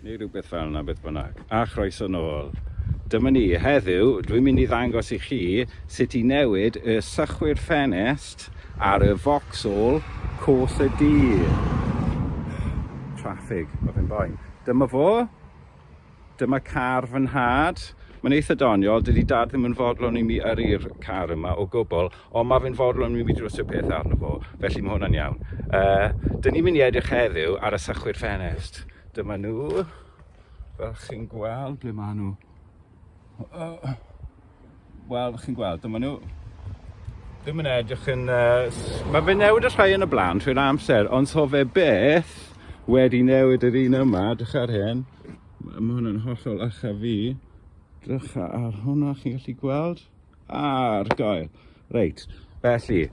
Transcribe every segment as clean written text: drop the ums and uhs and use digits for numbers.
neu rhywbeth fel yna, beth bynnag. A chroeso nôl. Dyma ni, heddiw, dwi'n mynd i ddangos i chi sut i newid y sychwyr ffenest ar y Vauxhall Corsa D. Traffig, mae fe'n boen. Dyma fo, dyma car fy nhad. Mae'n eitha doniol, dydy dad ddim yn fodlon i mi yrru'r car yma o gwbl, ond mae fe'n fodlon i mi dros y peth arno fo, felly mae hwnna'n iawn. Dyn ni'n mynd i edrych heddiw ar y sychwyr ffenest. Dyma nhw, fel chi'n gweld, ble maen nhw? Wel, chi'n gweld, dyma nhw. Ddim yn edrych yn... mae fe newid y rhai yn y blaen trwy'r amser, ond so fe beth wedi newid yr un yma, dych ar hyn. Mae hwnna'n hollol ucha fi. Drych ar hwnna, chi'n gallu gweld? Ar gael. Reit, felly,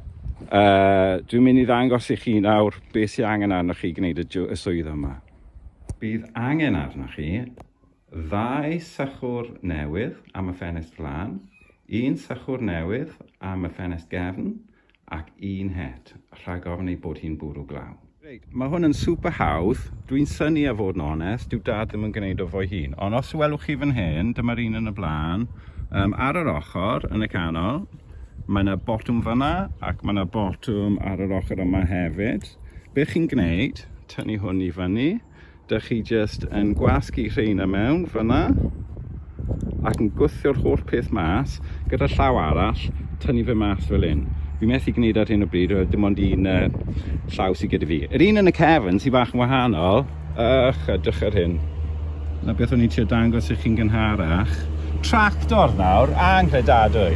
dwi'n mynd i ddangos i chi nawr beth sy'n angen arnoch chi gwneud y swydd yma. Bydd angen arnoch chi 2 sychwr newydd am y ffenest flan, 1 sychwr newydd am y ffenest gefn, ac 1 het, rhag ofn ei bod hi'n bwrw glaw. Reit, mae hwn yn super hawdd. Dwi'n synnu a fod yn onest, dyw dad ddim yn gwneud o fo'i hun. Ond os welwch chi fan hyn, dyma'r un yn y blaen, ar yr ochr, yn y canol, mae yna botwm fyna, ac mae yna botwm ar yr ochr yma hefyd. Be chi'n gwneud, tynnu hwn i fyny, dych chi jyst yn gwasgu rheina mewn fyna, ac yn gwthio'r holl peth mas, gyda llaw arall, tynnu fe mas fel hyn. Fi methu gwneud ar hyn o bryd, dim ond un llaw sydd gyda fi. Yr un yn y cefn sy'n bach yn wahanol, edrych ar hyn. Na beth o'n i'n trio dangos i chi'n gynharach. Tractor nawr, angredadwy.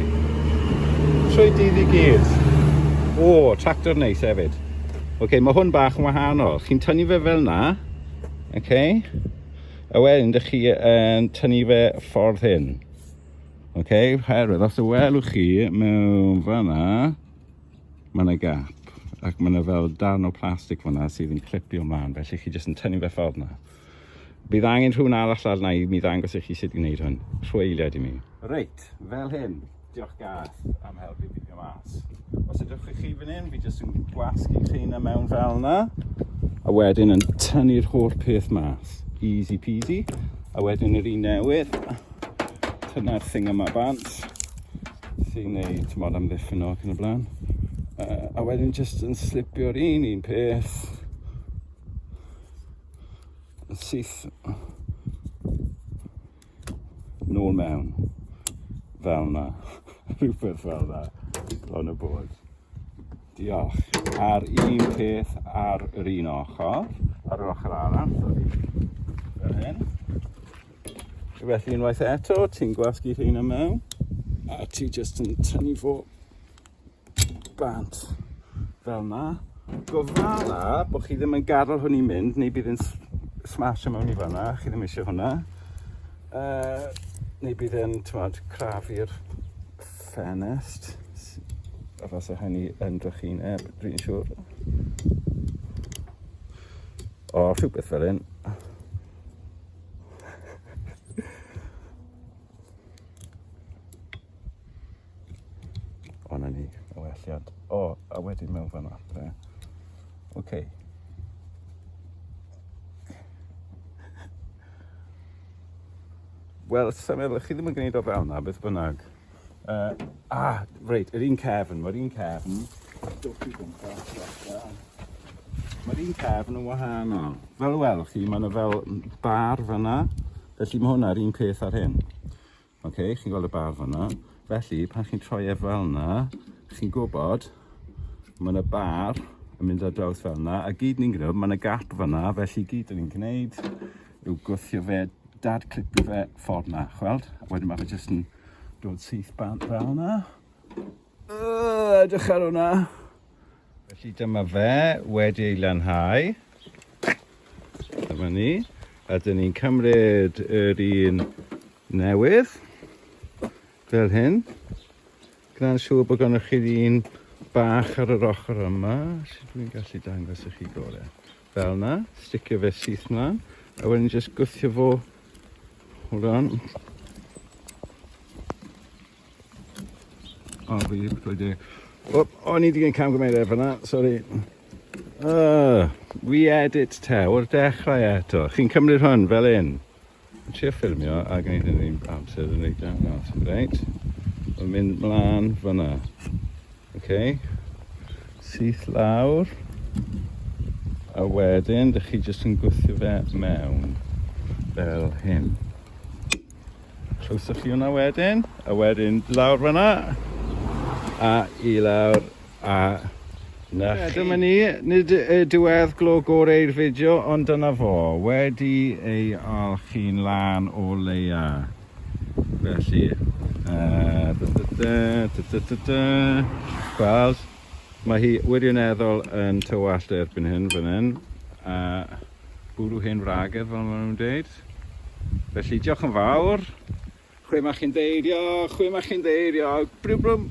Trwy dydd i gyd. O, tractor neis hefyd. Oce, mae hwn bach yn wahanol. Chi'n tynnu fe fel na. Oce. A wedyn, ydych chi tynnu fe ffordd hyn. Oce, herwydd, os y welwch chi mewn fanna, mae yna gap, ac mae yna fel darn o plastig fanna sydd yn clipio ymlaen, felly chi jyst yn tynnu fe ffordd yna. Bydd angen rhywun arall arna i mi ddangos i chi sut i wneud hwn. Rhwyliad i mi. Reit, fel hyn. Diolch Garth am helpu fi mas. Os ydych chi fan hyn, fi jyst yn gwasgu chi yna mewn fel yna, a wedyn yn tynnu'r holl peth mas. Easy peasy. A wedyn yr un newydd. Dyna'r thing yma bant sy'n neud, tymod, amddiffyn o ac yn y blaen. A wedyn jyst yn slipio'r un peth yn syth nôl mewn fel yna. Rhywbeth fel yna on y bod. Diolch. A'r un peth ar yr un ochr, ar yr ochr arall, fel hyn. Felly unwaith eto, ti'n gwasgu rheina mewn, a ti jyst yn tynnu fo bant fel yna. Gofala bod chi ddim yn gadael hwn i mynd, neu bydd yn smasho mewn i fanna, chi ddim eisiau hwnna. Neu bydd yn, crafu'r ffenest. A fasa hynny yn drychineb, dwi'n siŵr. O, rhywbeth fel hyn. O, na ni, y welliad. O, a wedyn mewn fan'na. Oce. Wel, symud, chi ddim yn gwneud o fel yna, beth bynnag. Reit, yr un cefn, mae'r un cefn. Mae'r un cefn yn wahanol. Fel welwch chi, mae yna fel bar fyna. Felly mae hwnna'r un peth ar hyn. Oce, chi'n gweld y bar fyna. Felly, pan chi'n troi e fel yna, chi'n gwybod, mae yna bar yn mynd ar draws fel yna, a gyd ni'n gwneud, mae yna gap fyna, felly gyd ni'n gwneud yw gwthio fe, dadclipio fe ffordd na, chweld? A wedyn mae fe jyst yn dod syth bant fel yna. Edrych ar hwnna. Felly dyma fe wedi ei lanhau. Dyma ni. A dyn ni'n cymryd yr un newydd. Fel hyn. Gwna'n siŵr bod gynnoch chi un bach ar yr ochr yma. Sut dwi'n gallu dangos i chi gorau. Fel yna. Sticio fe syth mlaen. A wedyn jyst gwthio fo. Hold on. O, fi wedi... O, ni wedi cael camgymeriad efo yna, sori. re-edit te o'r dechrau eto. Chi'n cymryd hwn fel un. Yn trio ffilmio a gwneud yn un amser yn ei dangos. Reit. Mae'n mynd mlaen fyna. Okay. Syth lawr. A wedyn, dych chi jyst yn gwthio fe mewn. Fel hyn. Clywsoch chi hwnna wedyn. A wedyn lawr fyna. A i lawr. A na chi. Dyma ni. Nid y diwedd glo gorau'r fideo, ond dyna fo. Wedi ei alchu'n lan o leia. Felly. Gweld. Mae hi wirioneddol yn tywallt erbyn hyn fan hyn. A bwrw hyn ragedd fel maen nhw'n dweud. Felly diolch yn fawr. Chwim a Chynddeiriog, chwim a Chynddeiriog. Brwm brwm.